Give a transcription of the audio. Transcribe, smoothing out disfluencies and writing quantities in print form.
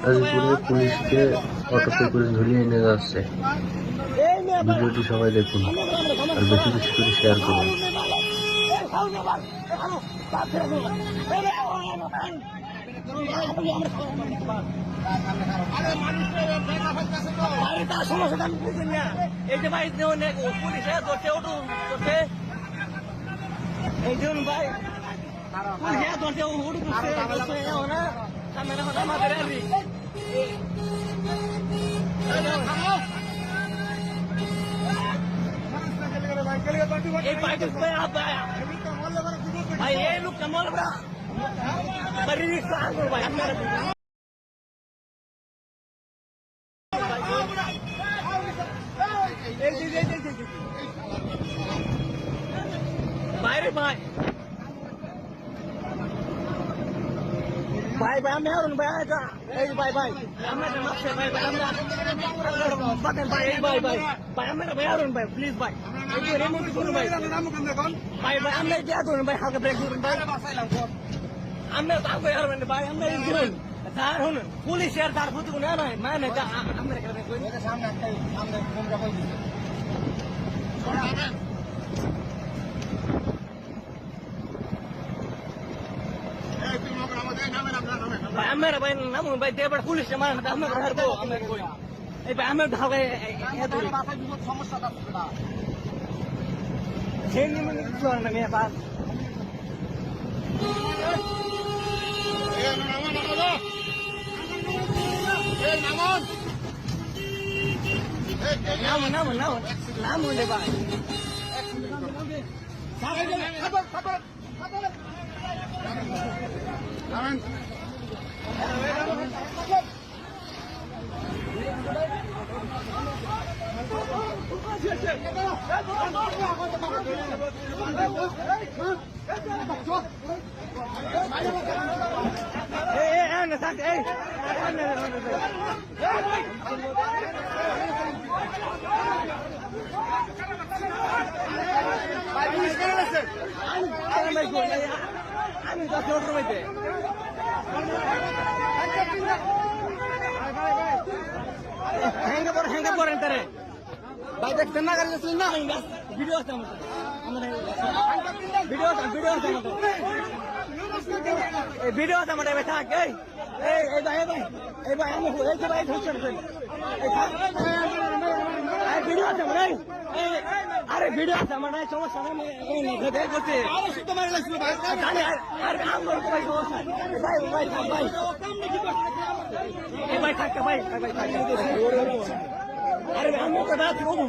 গাজীপুরে পুলিশকে অটোতে করে ধরিয়ে এনে যাচ্ছে। ভিডিওটি সবাই দেখুন আর বেশি বেশি করে শেয়ার করুন। এই যে ভাই পুলিশে ধরছে অটো ধরছে এই দেখুন ভাই পুলিশে ধরছে অটো ধরছে না সামনে আমাদের এই বাইক भाई ये लोग कमाल बड़ा बड़ी रिक्शा को भाई हमारे भाई रे भाई भाई भाई मैं और भाई का ए भाई भाई हमें नमक से भाई भाई हमरा बटन भाई भाई भाई भाई हमें भाई और भाई प्लीज भाई ये रिमोट करो भाई नाम कौन देखो भाई भाई हमने क्या करूं भाई हाथ ब्रेक करूं भाई हमने तो भाई और भाई हमने करूं दार हुन पुलिस यार दार फुट ना भाई मैं का हमने कर कोई मेरे सामने हमने घूम रहा कोई भाई हमारे भाई नाम भाई देवड़ पुलिस से मारना हमें घर को हमें कोई ए भाई हमें ढाल गए ये तो माथा बहुत समस्या था बेटा छेनी में निकल ना मेरे पास ए नाम ले भाई खबर আমি তো ছোট রয়েছে হ্যাঙ্গে পড়েন তারে ভাই দেখছেন না গাড়ি না ভিডিও আছে আমাদের ভিডিও আছে ভিডিও আছে আমাদের ভাই থাক এই ভাই আমি এই যে ভাই ধরছেন ভিডিও আছে আমার আরে ভিডিও আছে আমার নাই সমস্যা নেই করছে ভাই থাকতে ভাই আরে আমি তো রাত করবো